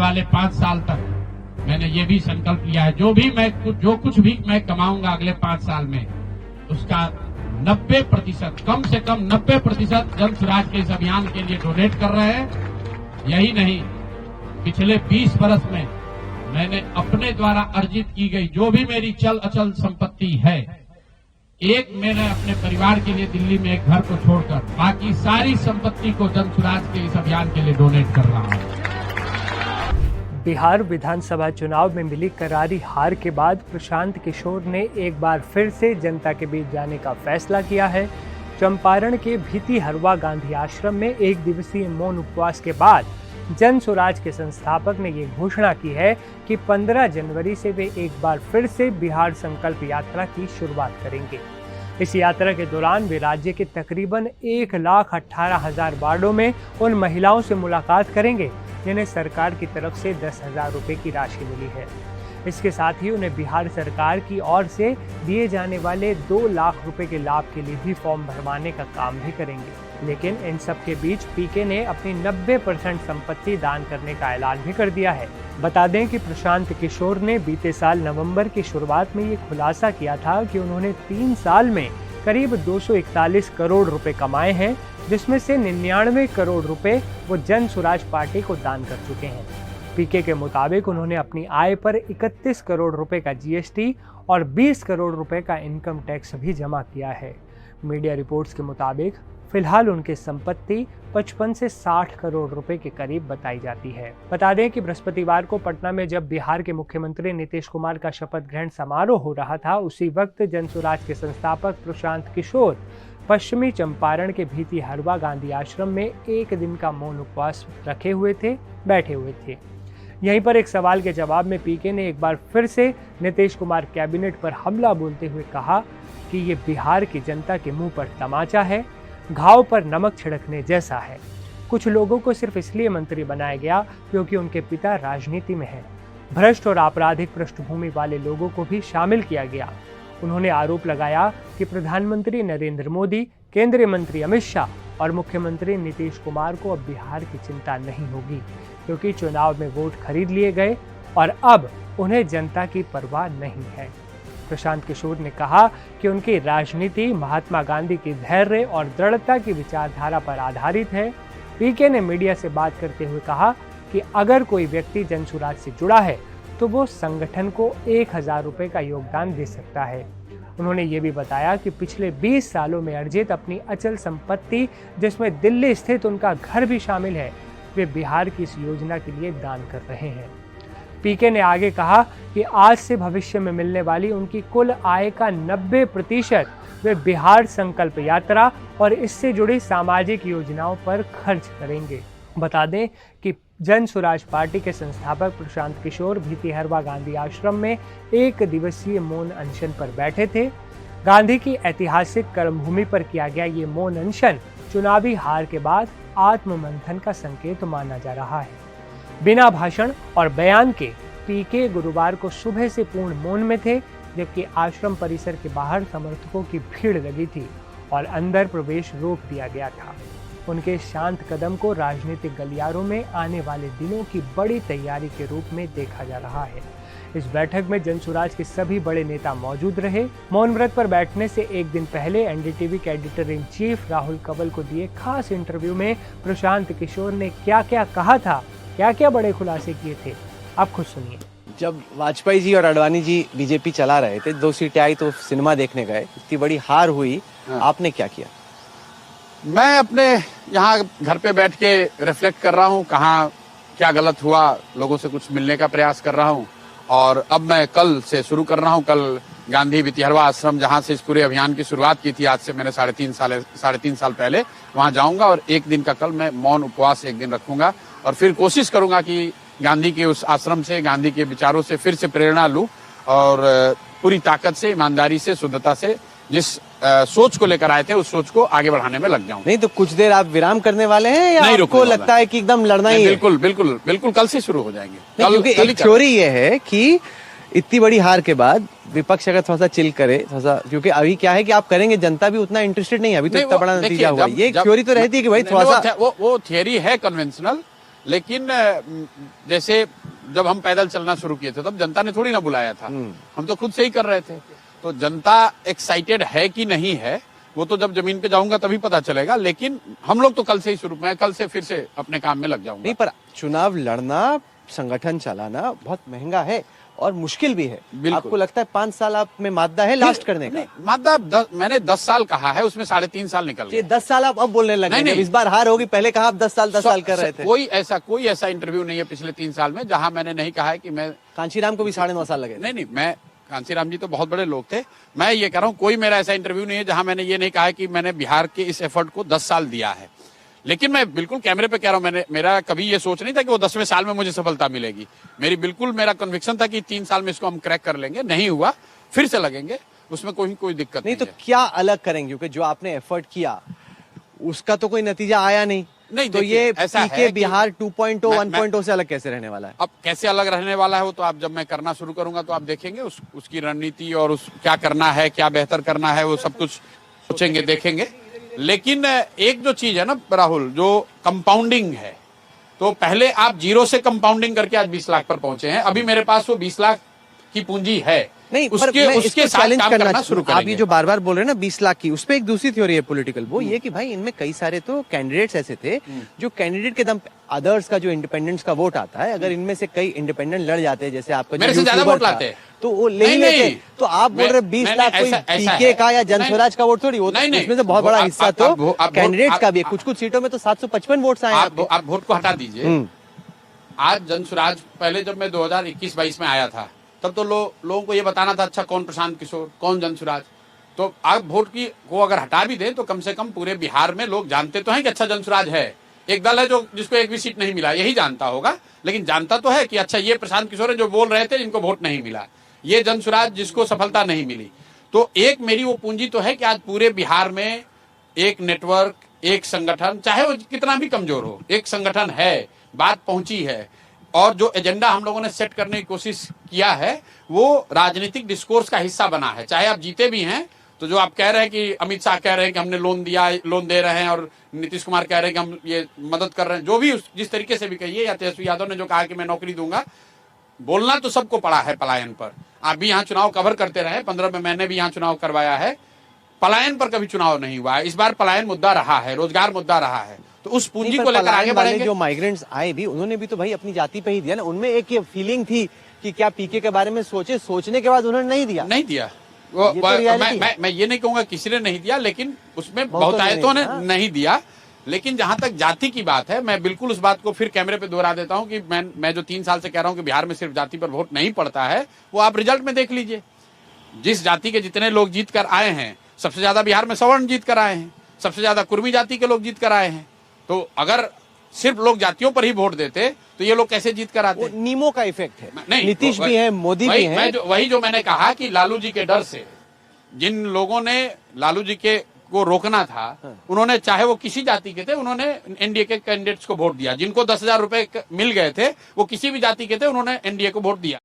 वाले 5 साल तक मैंने ये भी संकल्प लिया है, जो कुछ भी मैं कमाऊंगा अगले 5 साल में, उसका 90%, कम से कम 90% जन स्वराज के इस अभियान के लिए डोनेट कर रहे हैं। यही नहीं, पिछले 20 वर्ष में मैंने अपने द्वारा अर्जित की गई जो भी मेरी चल अचल संपत्ति है, मैंने अपने परिवार के लिए दिल्ली में एक घर को छोड़कर बाकी सारी संपत्ति को जन स्वराज के इस अभियान के लिए डोनेट कर रहा हूं। बिहार विधानसभा चुनाव में मिली करारी हार के बाद प्रशांत किशोर ने एक बार फिर से जनता के बीच जाने का फैसला किया है। चंपारण के भितिहरवा गांधी आश्रम में 1 दिवसीय मौन उपवास के बाद जन स्वराज के संस्थापक ने ये घोषणा की है कि 15 जनवरी से वे एक बार फिर से बिहार संकल्प यात्रा की शुरुआत करेंगे। इस यात्रा के दौरान वे राज्य के तकरीबन 1,18,000 वार्डों में उन महिलाओं से मुलाकात करेंगे जिन्हें सरकार की तरफ से 10,000 रुपए की राशि मिली है। इसके साथ ही उन्हें बिहार सरकार की ओर से दिए जाने वाले 2 लाख रुपए के लाभ के लिए भी फॉर्म भरवाने का काम भी करेंगे। लेकिन इन सब के बीच पीके ने अपनी 90% संपत्ति दान करने का ऐलान भी कर दिया है। बता दें कि प्रशांत किशोर ने बीते साल नवंबर की शुरुआत में ये खुलासा किया था कि उन्होंने 3 साल में करीब 241 करोड़ रुपए कमाए हैं, जिसमें से 99 करोड़ रुपए वो जन स्वराज पार्टी को दान कर चुके हैं। पीके के मुताबिक उन्होंने अपनी आय पर 31 करोड़ रुपए का जीएसटी और 20 करोड़ रुपए का इनकम टैक्स भी जमा किया है। मीडिया रिपोर्ट्स के मुताबिक फिलहाल उनकी संपत्ति 55 से 60 करोड़ रुपए के करीब बताई जाती है। बता दें कि बृहस्पतिवार को पटना में जब बिहार के मुख्यमंत्री नीतीश कुमार का शपथ ग्रहण समारोह हो रहा था, उसी वक्त जन स्वराज के संस्थापक प्रशांत किशोर पश्चिमी चंपारण के भितिहरवा गांधी आश्रम में 1 दिन का मौन उपवास रखे हुए थे, बैठे हुए थे। यहीं पर एक सवाल के जवाब में पीके ने एक बार फिर से नीतीश कुमार कैबिनेट पर हमला बोलते हुए कहा कि ये बिहार की जनता के मुंह पर तमाचा है, घाव पर नमक छिड़कने जैसा है। कुछ लोगों को सिर्फ इसलिए मंत्री बनाया गया क्योंकि उनके पिता राजनीति में हैं। भ्रष्ट और आपराधिक पृष्ठभूमि वाले लोगों को भी शामिल किया गया। उन्होंने आरोप लगाया कि प्रधानमंत्री नरेंद्र मोदी, केंद्रीय मंत्री अमित शाह और मुख्यमंत्री नीतीश कुमार को अब बिहार की चिंता नहीं होगी क्योंकि चुनाव में वोट खरीद लिए गए और अब उन्हें जनता की परवाह नहीं है। प्रशांत किशोर ने कहा कि उनकी राजनीति महात्मा गांधी की धैर्य और दृढ़ता की विचारधारा पर आधारित है। पीके ने मीडिया से बात करते हुए कहा कि अगर कोई व्यक्ति जन स्वराज से जुड़ा है तो वो संगठन को 1,000 रुपए का योगदान दे सकता है। उन्होंने ये भी बताया कि पिछले 20 सालों में अर्जित अपनी अचल संपत्ति, जिसमें दिल्ली स्थित उनका घर भी शामिल है, वे बिहार की इस योजना के लिए दान कर रहे हैं। पीके ने आगे कहा कि आज से भविष्य में मिलने वाली उनकी कुल आय का 90% वे बिहार संकल्प यात्रा और इससे जुड़ी सामाजिक योजनाओं पर खर्च करेंगे। बता दें कि जन स्वराज पार्टी के संस्थापक प्रशांत किशोर भितिहरवा गांधी आश्रम में 1 दिवसीय मौन अनशन पर बैठे थे। गांधी की ऐतिहासिक कर्मभूमि पर किया गया ये मौन अनशन चुनावी हार के बाद आत्ममंथन का संकेत माना जा रहा है। बिना भाषण और बयान के पीके गुरुवार को सुबह से पूर्ण मौन में थे, जबकि आश्रम परिसर के बाहर समर्थकों की भीड़ लगी थी और अंदर प्रवेश रोक दिया गया था। उनके शांत कदम को राजनीतिक गलियारों में आने वाले दिनों की बड़ी तैयारी के रूप में देखा जा रहा है। इस बैठक में जन स्वराज के सभी बड़े नेता मौजूद रहे। मौन व्रत पर बैठने से एक दिन पहले एनडीटीवी के editor in chief Rahul Kanwal को दिए खास इंटरव्यू में प्रशांत किशोर ने क्या क्या कहा था, क्या क्या बड़े खुलासे किए थे, आप खुद सुनिए। जब वाजपेयी जी और अडवाणी जी बीजेपी चला रहे थे, 2 सीटें आई तो सिनेमा देखने गए, इतनी बड़ी हार हुई, आपने क्या किया? मैं अपने यहाँ घर पे बैठ के रिफ्लेक्ट कर रहा हूँ, कहाँ क्या गलत हुआ, लोगों से कुछ मिलने का प्रयास कर रहा हूँ। और अब मैं कल से शुरू कर रहा हूँ। कल गांधी भितिहरवा आश्रम, जहाँ से इस पूरे अभियान की शुरुआत की थी, आज से मैंने 3.5 साल पहले वहाँ जाऊंगा और 1 दिन का कल मैं मौन उपवास 1 दिन रखूंगा और फिर कोशिश करूंगा कि गांधी के उस आश्रम से, गांधी के विचारों से फिर से प्रेरणा लूं और पूरी ताकत से, ईमानदारी से, शुद्धता से जिस सोच को लेकर आए थे उस सोच को आगे बढ़ाने में लग जाऊं। नहीं तो कुछ देर आप विराम करने वाले हैं या आपको लगता है कि एकदम लड़ना ही है? बिल्कुल बिल्कुल बिल्कुल कल से शुरू हो जाएंगे। क्योंकि एक थ्योरी ये है कि इतनी बड़ी हार के बाद विपक्ष अगर थोड़ा सा चिल करे, थोड़ा सा, क्योंकि अभी क्या है कि आप करेंगे, जनता भी उतना इंटरेस्टेड नहीं है, अभी तो इतना बड़ा नतीजा हुआ। ये थ्योरी तो रहती है कि भाई थोड़ा सा वो थियरी है कन्वेंशनल, लेकिन जैसे जब हम पैदल चलना शुरू किए थे तब जनता ने थोड़ी ना बुलाया था, हम तो खुद से ही कर रहे थे। तो जनता एक्साइटेड है कि नहीं है वो तो जब जमीन पे जाऊंगा तभी पता चलेगा, लेकिन हम लोग तो कल से ही शुरू, मैं कल से फिर से अपने काम में लग जाऊंगा। नहीं, पर चुनाव लड़ना, संगठन चलाना बहुत महंगा है और मुश्किल भी है। आपको लगता है 5 साल आप में मादा है लास्ट करने का? मादा मैंने 10 साल कहा है, उसमें 3.5 साल निकल गए। 10 साल आप अब बोलने लगे? नहीं, इस बार हार होगी, पहले कहा आप 10 साल कर रहे थे। कोई ऐसा इंटरव्यू नहीं है पिछले 3 साल में जहां मैंने नहीं कहा है कि मैं। कांशीराम को भी 9.5 साल लगे। नहीं, मैं कांशीराम जी तो बहुत बड़े लोग थे। मैं ये कह रहा हूँ कोई मेरा ऐसा इंटरव्यू नहीं है जहां मैंने ये नहीं कहा है कि मैंने बिहार के इस एफर्ट को 10 साल दिया है। लेकिन मैं बिल्कुल कैमरे पे कह रहा हूँ, मेरा कभी ये सोच नहीं था कि वो 10वें साल में मुझे सफलता मिलेगी। मेरा कन्विक्शन था कि 3 साल में इसको हम क्रैक कर लेंगे। नहीं हुआ, फिर से लगेंगे, उसमें कोई दिक्कत नहीं। तो क्या अलग करेंगे? क्योंकि जो आपने एफर्ट किया उसका तो कोई नतीजा आया नहीं। तो ये ऐसा है बिहार 2.0 1.0 से अलग कैसे रहने वाला है? अब कैसे अलग रहने वाला है वो तो आप जब मैं करना शुरू करूंगा तो आप देखेंगे उसकी रणनीति और क्या करना है, क्या बेहतर करना है, वो सब कुछ सोचेंगे, देखेंगे। लेकिन एक जो चीज है ना राहुल, जो कंपाउंडिंग है, तो पहले आप 0 से कंपाउंडिंग करके आज 20 लाख पर पहुंचे हैं। अभी मेरे पास वो 20 लाख की पूंजी है, नहीं, उसके साथ काम करना शुरू करेंगे। आप ये जो बार बार बोल रहे हैं ना 20 लाख की, उस पे एक दूसरी थ्योरी है पॉलिटिकल, वो ये कि भाई इनमें कई सारे तो कैंडिडेट्स ऐसे थे जो कैंडिडेट के दम पे अदर्स का जो इंडिपेंडेंट्स का वोट आता है, अगर इनमें से कई इंडिपेंडेंट लड़ जाते हैं, जैसे आपका मेरे से ज्यादा वोट लाते हैं तो वो ले लेते। तो आप बोल रहे 20 लाख कोई पीके का या जन स्वराज का वोट थोड़ी, उसमें से बहुत बड़ा हिस्सा तो कैंडिडेट्स का भी है। कुछ सीटों में तो 755 वोट आए। आप वोट को हटा दीजिए। आज जन स्वराज, पहले जब मैं 2021-22 में आया था तब तो लोगों को ये बताना था अच्छा कौन प्रशांत किशोर, कौन जन स्वराज। तो आप वोट को अगर हटा भी दें तो कम से कम पूरे बिहार में लोग जानते तो हैं कि अच्छा जन स्वराज है। एक दल है जिसको एक भी सीट नहीं मिला, यही जानता होगा, लेकिन जानता तो है कि अच्छा ये प्रशांत किशोर है जो बोल रहे थे जिनको वोट नहीं मिला, ये जन स्वराज जिसको सफलता नहीं मिली। तो एक मेरी वो पूंजी तो है कि आज पूरे बिहार में एक नेटवर्क, एक संगठन, चाहे वो कितना भी कमजोर हो, एक संगठन है, बात पहुंची है। और जो एजेंडा हम लोगों ने सेट करने की कोशिश किया है वो राजनीतिक डिस्कोर्स का हिस्सा बना है। चाहे आप जीते भी हैं तो जो आप कह रहे हैं कि अमित शाह कह रहे हैं कि हमने लोन दे रहे हैं, और नीतीश कुमार कह रहे हैं कि हम ये मदद कर रहे हैं, जो भी जिस तरीके से भी कहिए, या तेजस्वी यादव ने जो कहा कि मैं नौकरी दूंगा, बोलना तो सबको पड़ा है पलायन पर। आप भी यहाँ चुनाव कवर करते रहे, 15 में मैंने भी यहाँ चुनाव करवाया है, पलायन पर कभी चुनाव नहीं हुआ है। इस बार पलायन मुद्दा रहा है, रोजगार मुद्दा रहा है, तो उस पूंजी को लेकर आगे बढ़ेंगे। जो माइग्रेंट्स आए भी, उन्होंने भी तो भाई अपनी जाति पे ही दिया ना। उनमें एक ये फीलिंग थी कि क्या पीके के बारे में सोचने के बाद उन्होंने नहीं दिया। नहीं दिया मैं ये नहीं कहूंगा किसी ने नहीं दिया, लेकिन उसमें बहुतायतों ने नहीं दिया। लेकिन जहां तक जाति की बात है, मैं बिल्कुल उस बात को फिर कैमरे पे दोहरा देता हूं कि मैं जो 3 साल से कह रहा हूं कि बिहार में सिर्फ जाति पर वोट नहीं पड़ता है, वो आप रिजल्ट में देख लीजिए। जिस जाति के जितने लोग जीत कर आए हैं, सबसे ज्यादा बिहार में सवर्ण जीत कर आए हैं, सबसे ज्यादा कुर्मी जाति के लोग जीत कर आए हैं। तो अगर सिर्फ लोग जातियों पर ही वोट देते तो ये लोग कैसे जीत कर आते? नीमो का इफेक्ट है। नहीं, नीतीश भी है, मोदी भी है। वही जो मैंने कहा कि लालू जी के डर से जिन लोगों ने लालू जी को रोकना था, उन्होंने, चाहे वो किसी जाति के थे, उन्होंने एनडीए के कैंडिडेट्स को वोट दिया। जिनको 10,000 रुपए मिल गए थे वो किसी भी जाति के थे, उन्होंने एनडीए को वोट दिया।